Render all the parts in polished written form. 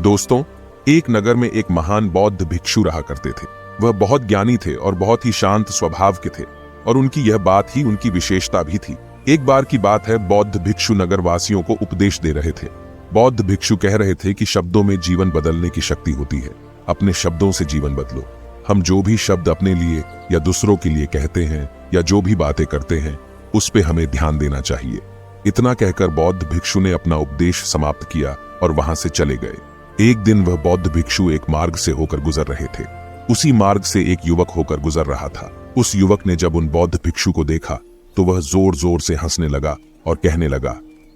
दोस्तों, एक नगर में एक महान बौद्ध भिक्षु रहा करते थे। वह बहुत ज्ञानी थे और बहुत ही शांत स्वभाव के थे, और उनकी यह बात ही उनकी विशेषता भी थी। एक बार की बात है, बौद्ध भिक्षु नगर वासियों को उपदेश दे रहे थे। बौद्ध भिक्षु कह रहे थे कि शब्दों में जीवन बदलने की शक्ति होती है। अपने शब्दों से जीवन बदलो। हम जो भी शब्द अपने लिए या दूसरों के लिए कहते हैं या जो भी बातें करते हैं, उस पे हमें ध्यान देना चाहिए। इतना कहकर बौद्ध भिक्षु ने अपना उपदेश समाप्त किया और वहां से चले गए। एक दिन वह बौद्ध भिक्षु एक मार्ग से होकर गुजर रहे थे। उसी मार्ग से एक युवक होकर गुजर रहा था। उस युवक ने जब उन बौद्ध भिक्षु को देखा तो वह जोर जोर से हंसने लगा और कहने लगा,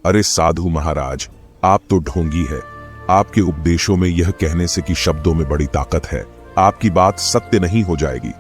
अरे साधु महाराज, आप तो ढोंगी है। आपके उपदेशों में यह कहने से कि शब्दों में बड़ी ताकत है, आपकी बात सत्य नहीं हो जाएगी।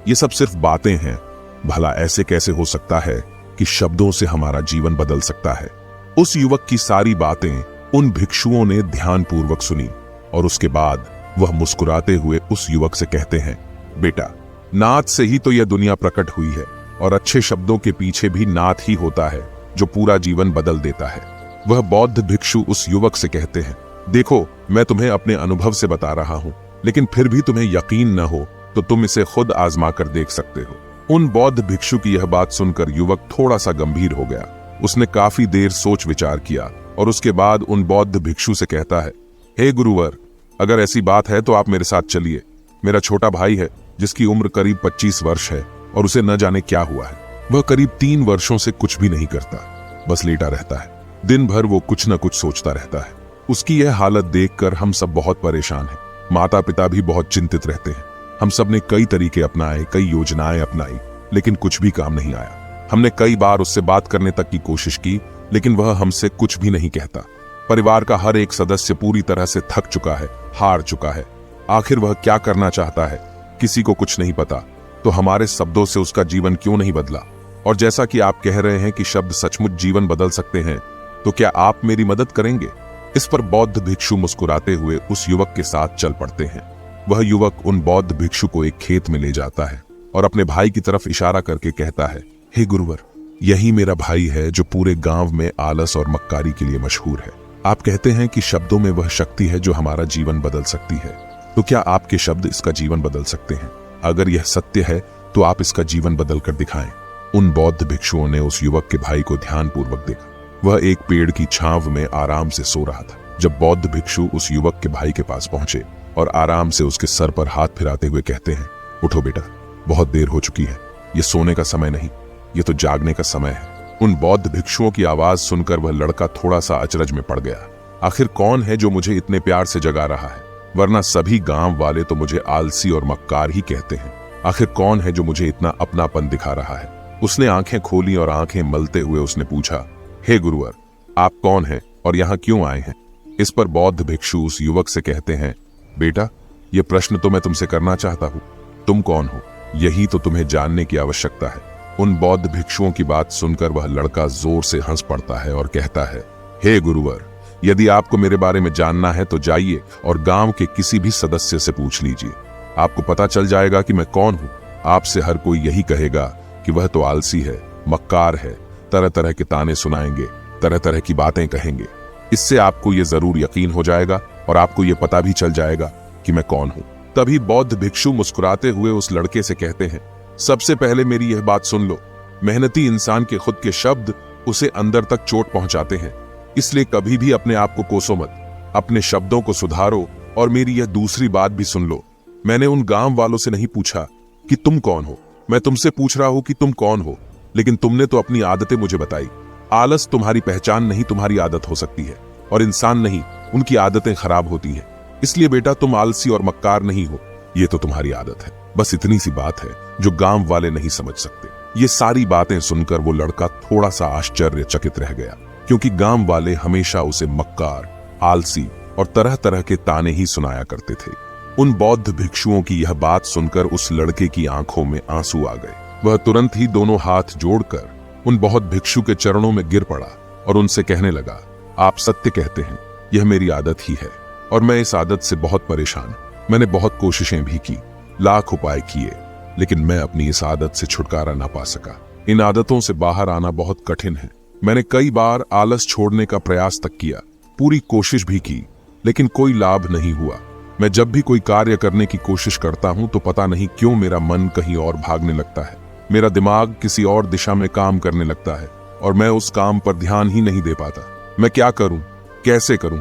ये सब सिर्फ बातें हैं। भला ऐसे कैसे हो सकता है कि शब्दों से हमारा जीवन बदल सकता है? उस युवक की सारी बातें उन भिक्षुओं ने ध्यानपूर्वक सुनी और उसके बाद वह मुस्कुराते हुए उस युवक से कहते हैं, बेटा, नाद से ही तो यह दुनिया प्रकट हुई है, और अच्छे शब्दों के पीछे भी नाद ही होता है जो पूरा जीवन बदल देता है। वह बौद्ध भिक्षु उस युवक से कहते हैं, देखो, मैं तुम्हें अपने अनुभव से बता रहा हूं, लेकिन फिर भी तुम्हें यकीन न हो तो तुम इसे खुद आजमा कर देख सकते हो। उन बौद्ध भिक्षु की यह बात सुनकर युवक थोड़ा सा गंभीर हो गया। उसने काफी देर सोच विचार किया और उसके बाद उन बौद्ध भिक्षु से कहता है, हे गुरुवर, अगर ऐसी बात है तो आप मेरे साथ चलिए। मेरा छोटा भाई है जिसकी उम्र करीब 25 वर्ष है और उसे न जाने क्या हुआ है। वह करीब 3 वर्षों से कुछ भी नहीं करता, बस लेटा रहता है। दिन भर वो कुछ न कुछ सोचता रहता है। उसकी यह हालत देखकर हम सब बहुत परेशान हैं। माता पिता भी बहुत चिंतित रहते हैं। हम सब ने कई तरीके अपनाए, कई योजनाएं अपनाई, लेकिन कुछ भी काम नहीं आया। हमने कई बार उससे बात करने तक की कोशिश की, लेकिन वह हमसे कुछ भी नहीं कहता। परिवार का हर एक सदस्य पूरी तरह से थक चुका है, हार चुका है। आखिर वह क्या करना चाहता है, किसी को कुछ नहीं पता। तो हमारे शब्दों से उसका जीवन क्यों नहीं बदला? और जैसा कि आप कह रहे हैं कि शब्द सचमुच जीवन बदल सकते हैं, तो क्या आप मेरी मदद करेंगे? इस पर बौद्ध भिक्षु मुस्कुराते हुए उस युवक के साथ चल पड़ते हैं। वह युवक उन बौद्ध भिक्षु को एक खेत में ले जाता है और अपने भाई की तरफ इशारा करके कहता है, हे गुरुवर, यही मेरा भाई है जो पूरे गांव में आलस और मक्कारी के लिए मशहूर है। आप कहते हैं कि शब्दों में वह शक्ति है जो हमारा जीवन बदल सकती है, तो क्या आपके शब्द इसका जीवन बदल सकते हैं? अगर यह सत्य है तो आप इसका जीवन बदल कर दिखाएं। उन बौद्ध भिक्षुओं ने उस युवक के भाई को ध्यानपूर्वक देखा। वह एक पेड़ की छांव में आराम से सो रहा था। जब बौद्ध भिक्षु उस युवक के भाई के पास पहुंचे और आराम से उसके सर पर हाथ फिराते हुए कहते हैं, उठो बेटा, बहुत देर हो चुकी है। ये सोने का समय नहीं, ये तो जागने का समय है। उन बौद्ध भिक्षुओं की आवाज सुनकर वह लड़का थोड़ा सा अचरज में पड़ गया। आखिर कौन है जो मुझे इतने प्यार से जगा रहा है? वरना सभी गांव वाले तो मुझे आलसी और मक्कार ही कहते हैं। आखिर कौन है जो मुझे इतना अपनापन दिखा रहा है? उसने आंखें खोली और आंखें मलते हुए उसने पूछा, हे गुरुवर, आप कौन हैं और यहाँ क्यों आए हैं? इस पर बौद्ध भिक्षु उस युवक से कहते हैं, बेटा, ये प्रश्न तो मैं तुमसे करना चाहता हूँ। तुम कौन हो, यही तो तुम्हें जानने की आवश्यकता है। उन बौद्ध भिक्षुओं की बात सुनकर वह लड़का जोर से हंस पड़ता है और कहता है, हे गुरुवर, यदि आपको मेरे बारे में जानना है तो जाइए और गांव के किसी भी सदस्य से पूछ लीजिए। आपको पता चल जाएगा कि मैं कौन हूँ। आपसे हर कोई यही कहेगा कि वह तो आलसी है, मक्कार है, तरह तरह के ताने सुनाएंगे, तरह तरह की बातें कहेंगे। इससे आपको ये जरूर यकीन हो जाएगा और आपको ये पता भी चल जाएगा कि मैं कौन हूँ। तभी बौद्ध भिक्षु मुस्कुराते हुए उस लड़के से कहते हैं, सबसे पहले मेरी यह बात सुन लो। मेहनती इंसान के खुद के शब्द उसे अंदर तक चोट पहुंचाते हैं, इसलिए कभी भी अपने आप को कोसो मत। अपने शब्दों को सुधारो। और मेरी यह दूसरी बात भी सुन लो। मैंने उन गांव वालों से नहीं पूछा कि तुम कौन हो, मैं तुमसे पूछ रहा हूं कि तुम कौन हो। लेकिन तुमने तो अपनी आदतें मुझे बताई। आलस तुम्हारी पहचान नहीं, तुम्हारी आदत हो सकती है, और इंसान नहीं, उनकी आदतें खराब होती हैं। इसलिए बेटा, तुम आलसी और मक्कार नहीं हो, ये तो तुम्हारी आदत है। बस इतनी सी बात है जो गांव वाले नहीं समझ सकते। ये सारी बातें सुनकर वो लड़का थोड़ा सा आश्चर्यचकित रह गया, क्योंकि गांव वाले हमेशा उसे मक्कार, आलसी और तरह तरह के ताने ही सुनाया करते थे। उन बौद्ध भिक्षुओं की यह बात सुनकर उस लड़के की आंखों में आंसू आ गए। वह तुरंत ही दोनों हाथ जोड़कर उन बौद्ध भिक्षु के चरणों में गिर पड़ा और उनसे कहने लगा, आप सत्य कहते हैं, यह मेरी आदत ही है और मैं इस आदत से बहुत परेशान हूं। मैंने बहुत कोशिशें भी की, लाख उपाय किए, लेकिन मैं अपनी इस आदत से छुटकारा ना पा सका। इन आदतों से बाहर आना बहुत कठिन है। मैंने कई बार आलस छोड़ने का प्रयास तक किया, पूरी कोशिश भी की, लेकिन कोई लाभ नहीं हुआ। मैं जब भी कोई कार्य करने की कोशिश करता हूं तो पता नहीं क्यों मेरा मन कहीं और भागने लगता है। मेरा दिमाग किसी और दिशा में काम करने लगता है और मैं उस काम पर ध्यान ही नहीं दे पाता। मैं क्या करूं, कैसे करूं,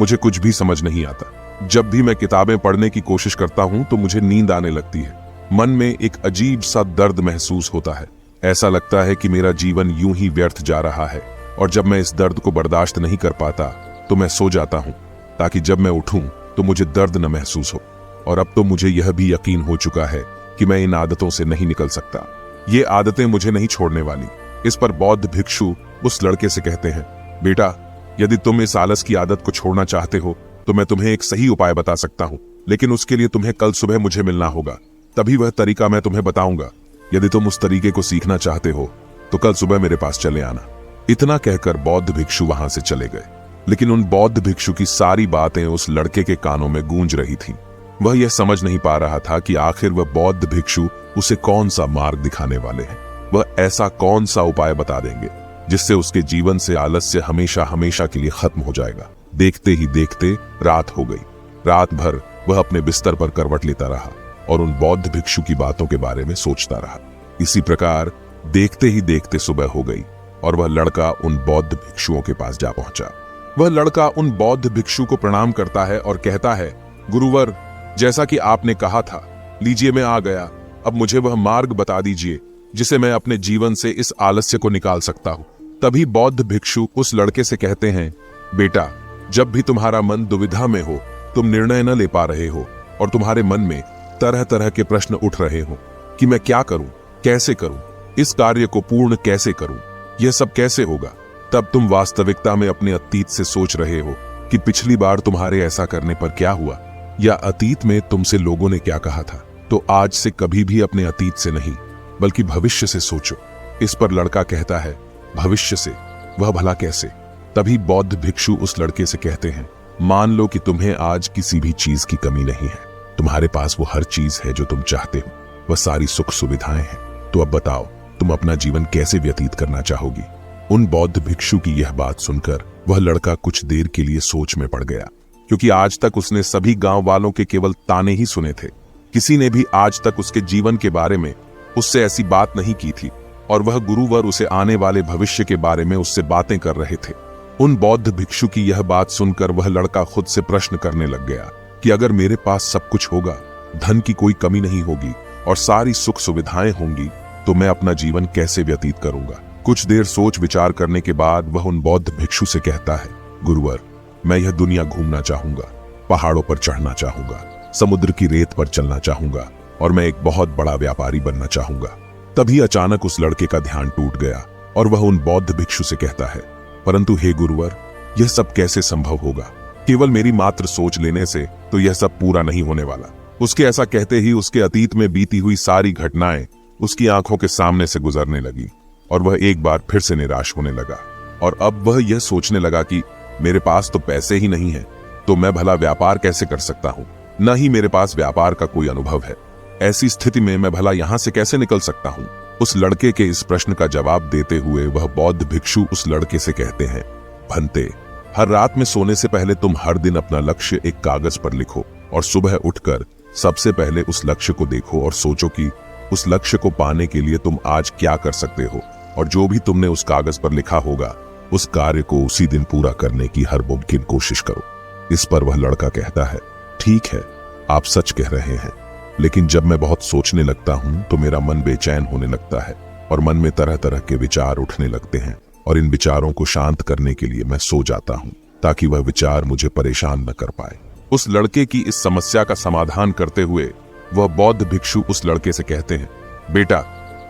मुझे कुछ भी समझ नहीं आता। जब भी मैं किताबें पढ़ने की कोशिश करता हूं तो मुझे नींद आने लगती है। मन में एक अजीब सा दर्द महसूस होता है। ऐसा लगता है कि मेरा जीवन यूं ही व्यर्थ जा रहा है। और जब मैं इस दर्द को बर्दाश्त नहीं कर पाता तो मैं सो जाता हूं, ताकि जब मैं उठूं तो मुझे दर्द न महसूस हो। और अब तो मुझे यह भी यकीन हो चुका है कि मैं इन आदतों से नहीं निकल सकता। ये आदतें मुझे नहीं छोड़ने वाली। इस पर बौद्ध भिक्षु उस लड़के से कहते हैं, बेटा, यदि तुम इस आलस की आदत को छोड़ना चाहते हो तो मैं तुम्हें एक सही उपाय बता सकता हूं, लेकिन उसके लिए तुम्हें कल सुबह मुझे मिलना होगा। तभी वह तरीका मैं तुम्हें बताऊंगा। यदि तुम उस तरीके को सीखना चाहते हो तो कल सुबह मेरे पास चले आना। इतना कहकर बौद्ध भिक्षु वहां से चले गए। लेकिन उन बौद्ध भिक्षु की सारी बातें उस लड़के के कानों में गूंज रही थीं। वह यह समझ नहीं पा रहा था कि आखिर वह बौद्ध भिक्षु उसे कौन सा मार्ग दिखाने वाले हैं। वह ऐसा कौन सा उपाय बता देंगे जिससे उसके जीवन से आलस्य हमेशा हमेशा के लिए खत्म हो जाएगा। देखते ही देखते रात हो गई। रात भर वह अपने बिस्तर पर करवट लेता रहा और उन बौद्ध भिक्षु की बातों के बारे में सोचता रहा। इसी प्रकार देखते ही देखते सुबह हो गई और वह लड़का उन बौद्ध भिक्षुओं के पास जा पहुंचा। वह लड़का उन बौद्ध भिक्षु को प्रणाम करता है और कहता है, गुरुवर, जैसा कि आपने कहा था, लीजिए मैं आ गया। अब मुझे वह मार्ग बता दीजिए जिसे मैं अपने जीवन से इस आलस्य को निकाल सकता हूं। तभी बौद्ध भिक्षु उस लड़के से कहते हैं, बेटा, जब भी तुम्हारा मन दुविधा में हो, तुम निर्णय न ले पा रहे हो और तुम्हारे मन में तरह तरह के प्रश्न उठ रहे हो कि मैं क्या करूं, कैसे करूं, इस कार्य को पूर्ण कैसे करूं, यह सब कैसे होगा, तब तुम वास्तविकता में अपने अतीत से सोच रहे हो कि पिछली बार तुम्हारे ऐसा करने पर क्या हुआ, या अतीत में तुमसे लोगों ने क्या कहा था। तो आज से कभी भी अपने अतीत से नहीं बल्कि भविष्य से सोचो। इस पर लड़का कहता है, भविष्य से? वह भला कैसे? तभी बौद्ध भिक्षु उस लड़के से कहते हैं, मान लो कि तुम्हें आज किसी भी चीज की कमी नहीं है। तुम्हारे पास वो हर चीज है जो तुम चाहते हो, वह सारी सुख सुविधाएं हैं। तो अब बताओ, तुम अपना जीवन कैसे व्यतीत करना चाहोगी? उन बौद्ध भिक्षु की यह बात सुनकर वह लड़का कुछ देर के लिए सोच में पड़ गया, क्योंकि आज तक उसने सभी गांव वालों के केवल ताने ही सुने थे। किसी ने भी आज तक उसके जीवन के बारे में उससे ऐसी बात नहीं की थी और वह गुरुवर उसे आने वाले भविष्य के बारे में उससे बातें कर रहे थे। उन बौद्ध भिक्षु की यह बात सुनकर वह लड़का खुद से प्रश्न करने लग गया कि अगर मेरे पास सब कुछ होगा, धन की कोई कमी नहीं होगी और सारी सुख सुविधाएं होंगी, तो मैं अपना जीवन कैसे व्यतीत करूंगा? कुछ देर सोच विचार करने के बाद वह उन बौद्ध भिक्षु से कहता है, गुरुवर, मैं यह दुनिया घूमना चाहूंगा, पहाड़ों पर चढ़ना चाहूंगा, समुद्र की रेत पर चलना चाहूंगा और मैं एक बहुत बड़ा व्यापारी बनना चाहूंगा। तभी अचानक उस लड़के का ध्यान टूट गया और वह उन बौद्ध भिक्षु से कहता है, परंतु हे गुरुवर, यह सब कैसे संभव होगा? केवल मेरी मात्र सोच लेने से तो यह सब पूरा नहीं होने वाला। उसके ऐसा कहते ही उसके अतीत में बीती हुई सारी घटनाएं उसकी आंखों के सामने से गुजरने लगी और वह एक बार फिर से निराश होने लगा। और अब वह यह सोचने लगा कि मेरे पास तो पैसे ही नहीं है, तो मैं भला व्यापार कैसे कर सकता हूं? न ही मेरे पास व्यापार का कोई अनुभव है। ऐसी स्थिति में मैं भला यहां से कैसे निकल सकता हूं? उस लड़के के इस प्रश्न का जवाब देते हुए वह बौद्ध भिक्षु उस लड़के से कहते हैं, भंते, हर रात में सोने से पहले तुम हर दिन अपना लक्ष्य एक कागज पर लिखो और सुबह उठकर सबसे पहले उस लक्ष्य को देखो और सोचो कि उस लक्ष्य को पाने के लिए तुम आज क्या कर सकते हो, और जो भी तुमने उस कागज पर लिखा होगा उस कार्य को उसी दिन पूरा करने की हर मुमकिन कोशिश करो। इस पर वह लड़का कहता है, ठीक है, आप सच कह रहे हैं, लेकिन जब मैं बहुत सोचने लगता हूं तो मेरा मन बेचैन होने लगता है और मन में तरह तरह के विचार उठने लगते हैं और इन विचारों को शांत करने के लिए मैं सो जाता हूं ताकि वह विचार मुझे परेशान न कर पाए। उस लड़के की इस समस्या का समाधान करते हुए वह बौद्ध भिक्षु उस लड़के से कहते हैं, बेटा,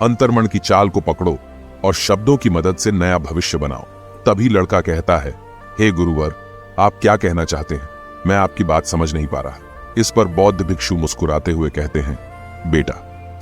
अंतर्मन की चाल को पकड़ो और शब्दों की मदद से नया भविष्य बनाओ। तभी लड़का कहता है, हे गुरुवर, आप क्या कहना चाहते हैं? मैं आपकी बात समझ नहीं पा रहा। इस पर बौद्ध भिक्षु मुस्कुराते हुए कहते हैं, बेटा,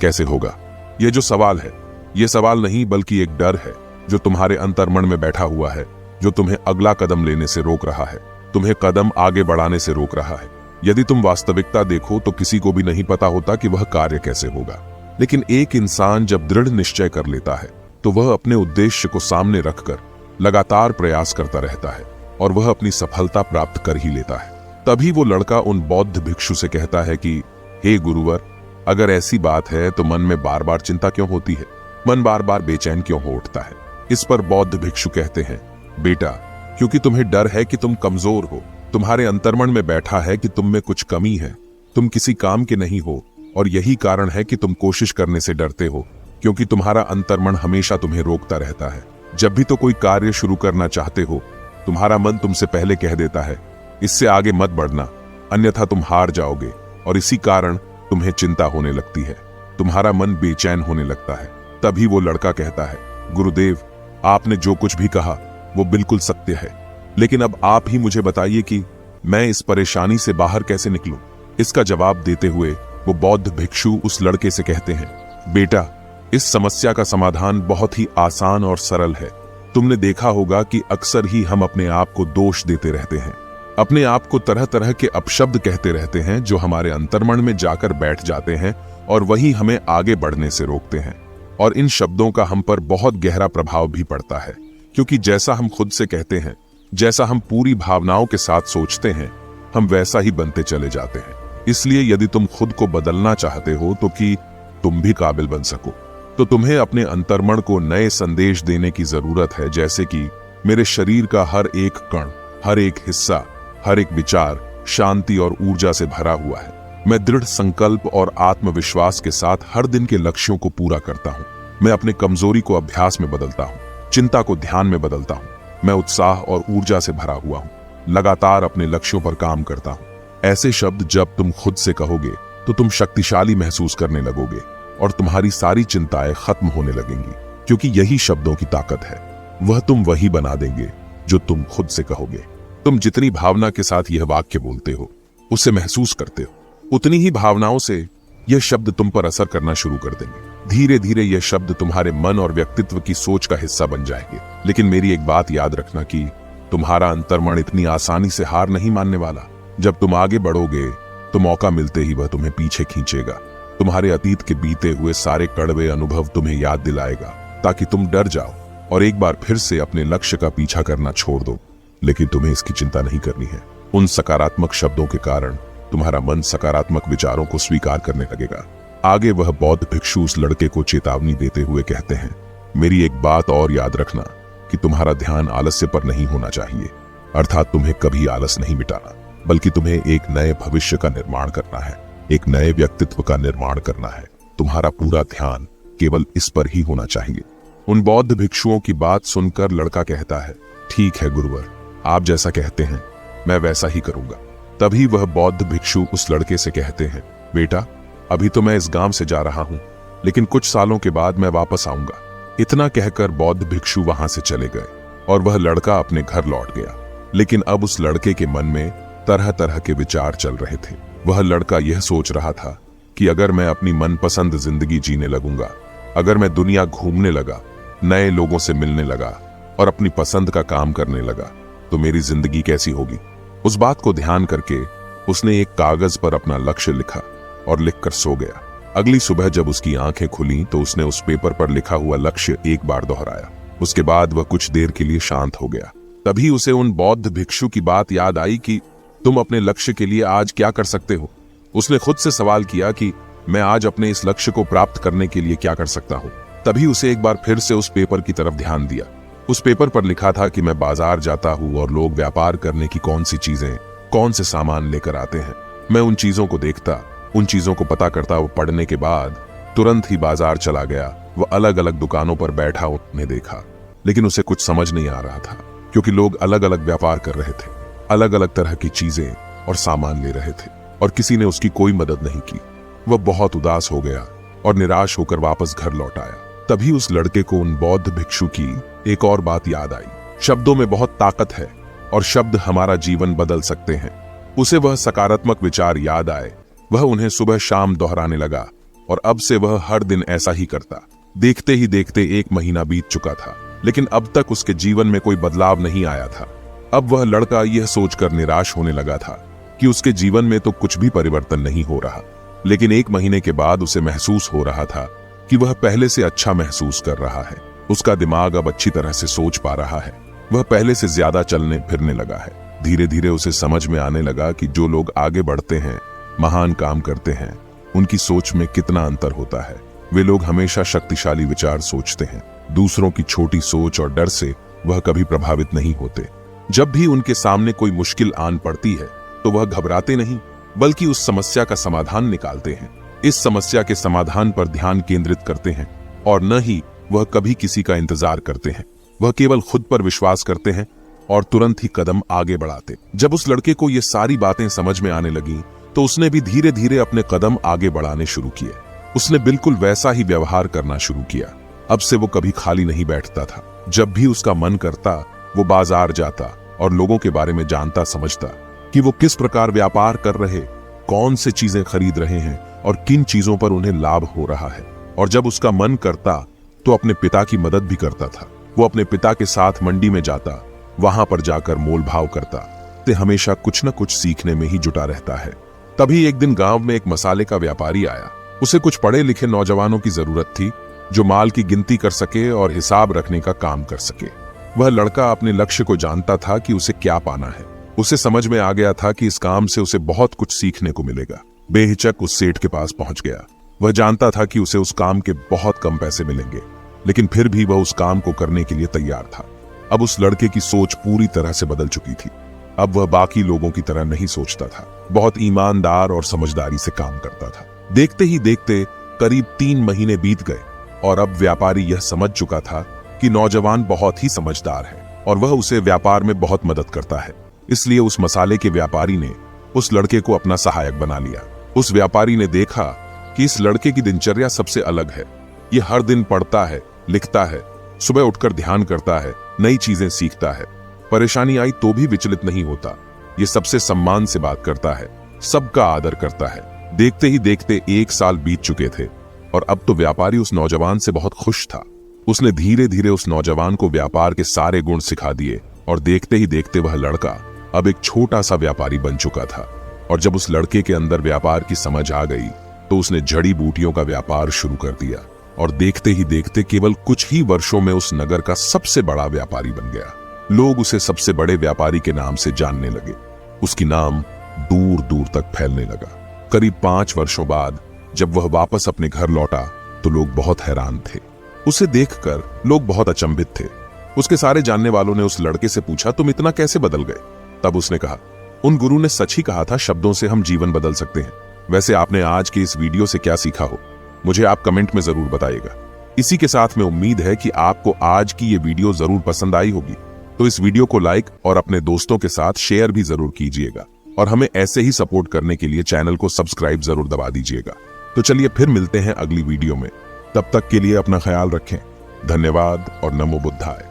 कैसे होगा? यह जो सवाल है, यह सवाल नहीं बल्कि एक डर है जो तुम्हारे अंतर्मन में बैठा हुआ है, जो तुम्हें अगला कदम लेने से रोक रहा है, तुम्हें कदम आगे बढ़ाने से रोक रहा है। यदि तुम वास्तविकता देखो तो किसी को भी नहीं पता होता कि वह कार्य कैसे होगा, लेकिन एक इंसान जब दृढ़ निश्चय कर लेता है तो वह अपने उद्देश्य को सामने रखकर लगातार प्रयास करता रहता है और वह अपनी सफलता प्राप्त कर ही लेता है। तभी वो लड़का उन बौद्ध भिक्षु से कहता है कि हे गुरुवर, अगर ऐसी बात है तो मन में बार बार चिंता क्यों होती है, मन बार बार बेचैन क्यों हो उठता है। इस पर बौद्ध भिक्षु कहते हैं, बेटा, क्योंकि तुम्हें डर है कि तुम कमजोर हो, तुम्हारे अंतर्मन में बैठा है कि तुम में कुछ कमी है, तुम किसी काम के नहीं हो, और यही कारण है कि तुम कोशिश करने से डरते हो, क्योंकि तुम्हारा अंतर्मन हमेशा तुम्हें रोकता रहता है। जब भी तो कोई कार्य शुरू करना चाहते हो, तुम्हारा मन तुमसे पहले कह देता है, इससे आगे मत बढ़ना, अन्यथा तुम हार जाओगे, और इसी कारण तुम्हें चिंता होने लगती है, तुम्हारा मन बेचैन होने लगता है। तभी वो लड़का कहता है, गुरुदेव, आपने जो कुछ भी कहा वो बिल्कुल सत्य है, लेकिन अब आप ही मुझे बताइए कि मैं इस परेशानी से बाहर कैसे निकलूं। इसका जवाब देते हुए वो बौद्ध भिक्षु उस लड़के से कहते हैं, बेटा, इस समस्या का समाधान बहुत ही आसान और सरल है। तुमने देखा होगा कि अक्सर ही हम अपने आप को दोष देते रहते हैं, अपने आप को तरह तरह के अपशब्द कहते रहते हैं जो हमारे अंतर्मन में जाकर बैठ जाते हैं और वही हमें आगे बढ़ने से रोकते हैं। और इन शब्दों का हम पर बहुत गहरा प्रभाव भी पड़ता है, क्योंकि जैसा हम खुद से कहते हैं, जैसा हम पूरी भावनाओं के साथ सोचते हैं, हम वैसा ही बनते चले जाते हैं। इसलिए यदि तुम खुद को बदलना चाहते हो तो कि तुम भी काबिल बन सको, तो तुम्हें अपने अंतर्मन को नए संदेश देने की जरूरत है, जैसे कि मेरे शरीर का हर एक कण, हर एक हिस्सा, हर एक विचार शांति और ऊर्जा से भरा हुआ है। मैं दृढ़ संकल्प और आत्मविश्वास के साथ हर दिन के लक्ष्यों को पूरा करता हूँ। मैं अपने कमजोरी को अभ्यास में बदलता हूँ, चिंता को ध्यान में बदलता हूँ। मैं उत्साह और ऊर्जा से भरा हुआ हूँ, लगातार अपने लक्ष्यों पर काम करता हूँ। ऐसे शब्द जब तुम खुद से कहोगे तो तुम शक्तिशाली महसूस करने लगोगे और तुम्हारी सारी चिंताएं खत्म होने लगेंगी, क्योंकि यही शब्दों की ताकत है। वह तुम वही बना देंगे जो तुम खुद से कहोगे। तुम जितनी भावना के साथ यह वाक्य बोलते हो, उसे महसूस करते हो, उतनी ही भावनाओं से यह शब्द तुम पर असर करना शुरू कर देंगे। धीरे धीरे यह शब्द तुम्हारे मन और व्यक्तित्व की सोच का हिस्सा बन जाएंगे। लेकिन मेरी एक बात याद रखना कि तुम्हारा अंतर्मन इतनी आसानी से हार नहीं मानने वाला। जब तुम आगे बढ़ोगे तो मौका मिलते ही वह तुम्हें पीछे खींचेगा। तुम्हारे अतीत के बीते हुए सारे कड़वे अनुभव तुम्हें याद दिलाएगा, ताकि तुम डर जाओ और एक बार फिर से अपने लक्ष्य का पीछा करना छोड़ दो। लेकिन तुम्हें इसकी चिंता नहीं करनी है। उन सकारात्मक शब्दों के कारण तुम्हारा मन सकारात्मक विचारों को स्वीकार करने लगेगा। आगे वह बौद्ध भिक्षु उस लड़के को चेतावनी देते हुए कहते हैं, मेरी एक बात और याद रखना कि तुम्हारा ध्यान आलस्य पर नहीं होना चाहिए, अर्थात तुम्हें कभी आलस नहीं मिटाना, बल्कि तुम्हें एक नए भविष्य का निर्माण करना है, एक नए व्यक्तित्व का निर्माण करना है। तुम्हारा पूरा ध्यान केवल इस पर ही होना चाहिए। उन बौद्ध भिक्षुओं की बात सुनकर लड़का कहता है, ठीक है गुरुवर, आप जैसा कहते हैं मैं वैसा ही करूंगा। तभी वह बौद्ध भिक्षु उस लड़के से कहते हैं, बेटा, अभी तो मैं इस गांव से जा रहा हूं, लेकिन कुछ सालों के बाद मैं वापस आऊंगा। इतना कहकर बौद्ध भिक्षु वहां से चले गए और वह लड़का अपने घर लौट गया। लेकिन अब उस लड़के के मन में तरह तरह के विचार चल रहे थे। वह लड़का यह सोच रहा था कि अगर मैं अपनी मनपसंद जिंदगी जीने लगूंगा, अगर मैं दुनिया घूमने लगा, नए लोगों से मिलने लगा और अपनी पसंद का काम करने लगा, तो मेरी जिंदगी कैसी होगी। उस बात को ध्यान करके उसने एक कागज पर अपना लक्ष्य लिखा और लिखकर सो गया। अगली सुबह जब उसकी आंखें खुली तो उसने उस पेपर पर लिखा हुआ लक्ष्य एक बार दोहराया। उसके बाद वह कुछ देर के लिए शांत हो गया। तभी उसे उन बौद्ध भिक्षु की बात याद आई कि तुम अपने लक्ष्य के लिए आज क्या कर सकते हो। उसने खुद से सवाल किया कि मैं आज अपने इस लक्ष्य को प्राप्त करने के लिए क्या कर सकता हूँ। तभी उसे एक बार फिर से उस पेपर की तरफ ध्यान दिया। उस पेपर पर लिखा था कि मैं बाजार जाता हूँ और लोग व्यापार करने की कौन सी चीजें, कौन से सामान लेकर आते हैं। मैं उन चीजों को देखता, उन चीजों को पता करता। वो पढ़ने के बाद तुरंत ही बाजार चला गया। वह अलग अलग दुकानों पर बैठा उन्हें देखा, लेकिन उसे कुछ समझ नहीं आ रहा था, क्योंकि लोग अलग अलग व्यापार कर रहे थे, अलग अलग तरह की चीजें और सामान ले रहे थे, और किसी ने उसकी कोई मदद नहीं की। वह बहुत उदास हो गया और निराश होकर वापस घर लौट आया। तभी उस लड़के को उन बौद्ध भिक्षु की एक और बात याद आई। शब्दों में बहुत ताकत है और शब्द हमारा जीवन बदल सकते हैं। उसे वह सकारात्मक विचार याद आए। वह उन्हें सुबह शाम दोहराने लगा और अब से वह हर दिन ऐसा ही करता। देखते ही देखते 1 महीना बीत चुका था, लेकिन अब तक उसके जीवन में कोई बदलाव नहीं आया था। अब वह लड़का यह सोचकर निराश होने लगा था कि उसके जीवन में तो कुछ भी परिवर्तन नहीं हो रहा। लेकिन 1 महीने के बाद उसे महसूस हो रहा था कि वह पहले से अच्छा महसूस कर रहा है। उसका दिमाग अब अच्छी तरह से सोच पा रहा है। वह पहले से ज्यादा चलने फिरने लगा है। धीरे धीरे उसे समझ में आने लगा कि जो लोग आगे बढ़ते हैं, महान काम करते हैं, उनकी सोच में कितना अंतर होता है। वे लोग हमेशा शक्तिशाली विचार सोचते हैं। दूसरों की छोटी सोच और डर से वह कभी प्रभावित नहीं होते। जब भी उनके सामने कोई मुश्किल आन पड़ती है तो वह घबराते नहीं, बल्कि उस समस्या का समाधान निकालते हैं। इस समस्या के समाधान पर ध्यान केंद्रित करते हैं और न ही वह कभी किसी का इंतजार करते हैं। वह केवल खुद पर विश्वास करते हैं और तुरंत ही कदम आगे बढ़ाते। जब उस लड़के को ये सारी बातें समझ में आने लगी तो उसने भी धीरे धीरे अपने कदम आगे बढ़ाने शुरू किए। उसने बिल्कुल वैसा ही व्यवहार करना शुरू किया। अब से वो कभी खाली नहीं बैठता था। जब भी उसका मन करता वो बाजार जाता और लोगों के बारे में जानता समझता कि वो किस प्रकार व्यापार कर रहे, कौन से चीजें खरीद रहे हैं और किन चीजों पर उन्हें लाभ हो रहा है। और जब उसका मन करता तो अपने पिता की मदद भी करता था। वो अपने पिता के साथ मंडी में जाता, वहां पर जाकर मोल भाव करता। ते हमेशा कुछ न कुछ सीखने में ही जुटा रहता है। तभी एक दिन गांव में एक मसाले का व्यापारी आया। उसे कुछ पढ़े लिखे नौजवानों की जरूरत थी जो माल की गिनती कर सके और हिसाब रखने का काम कर सके। वह लड़का अपने लक्ष्य को जानता था कि उसे क्या पाना है। उसे समझ में आ गया था कि इस काम से उसे बहुत कुछ सीखने को मिलेगा। बेहिचक उस सेठ के पास पहुंच गया। वह जानता था कि उसे उस काम के बहुत कम पैसे मिलेंगे, लेकिन फिर भी वह उस काम को करने के लिए तैयार था। अब उस लड़के की सोच पूरी तरह से बदल चुकी थी। अब वह बाकी लोगों की तरह नहीं सोचता था। बहुत ईमानदार और समझदारी से काम करता था। देखते ही देखते करीब 3 महीने बीत गए और अब व्यापारी यह समझ चुका था कि नौजवान बहुत ही समझदार है और वह उसे व्यापार में बहुत मदद करता है। इसलिए उस मसाले के व्यापारी ने उस लड़के को अपना सहायक बना लिया। उस व्यापारी ने देखा कि इस लड़के की दिनचर्या सबसे अलग है। ये हर दिन पढ़ता है, लिखता है, सुबह उठकर ध्यान करता है, नई चीजें सीखता है। परेशानी आई तो भी विचलित नहीं होता। ये सबसे सम्मान से बात करता है, सबका आदर करता है। देखते ही देखते 1 साल बीत चुके थे और अब तो व्यापारी उस नौजवान से बहुत खुश था। उसने धीरे धीरे उस नौजवान को व्यापार के सारे गुण सिखा दिए और देखते ही देखते वह लड़का अब एक छोटा सा व्यापारी बन चुका था। और जब उस लड़के के अंदर व्यापार की समझ आ गई तो उसने जड़ी बूटियों का व्यापार शुरू कर दिया और देखते ही देखते केवल कुछ ही वर्षों में उस नगर का सबसे बड़ा व्यापारी बन गया। लोग उसे सबसे बड़े व्यापारी के नाम से जानने लगे। उसकी नाम दूर दूर तक फैलने लगा। करीब 5 वर्षों बाद जब वह वापस अपने घर लौटा तो लोग बहुत हैरान थे। उसे देखकर लोग बहुत अचंभित थे। उसके सारे जानने वालों ने उस लड़के से पूछा, तुम इतना कैसे बदल गए? तब उसने कहा, उन गुरु ने सच ही कहा था, शब्दों से हम जीवन बदल सकते हैं। वैसे आपने आज की इस वीडियो से क्या सीखा हो, मुझे आप कमेंट में जरूर बताइएगा। इसी के साथ में उम्मीद है कि आपको आज की ये वीडियो जरूर पसंद आई होगी। तो इस वीडियो को लाइक और अपने दोस्तों के साथ शेयर भी जरूर कीजिएगा और हमें ऐसे ही सपोर्ट करने के लिए चैनल को सब्सक्राइब जरूर दबा दीजिएगा। तो चलिए फिर मिलते हैं अगली वीडियो में। तब तक के लिए अपना ख्याल रखें। धन्यवाद और नमो बुद्धाय।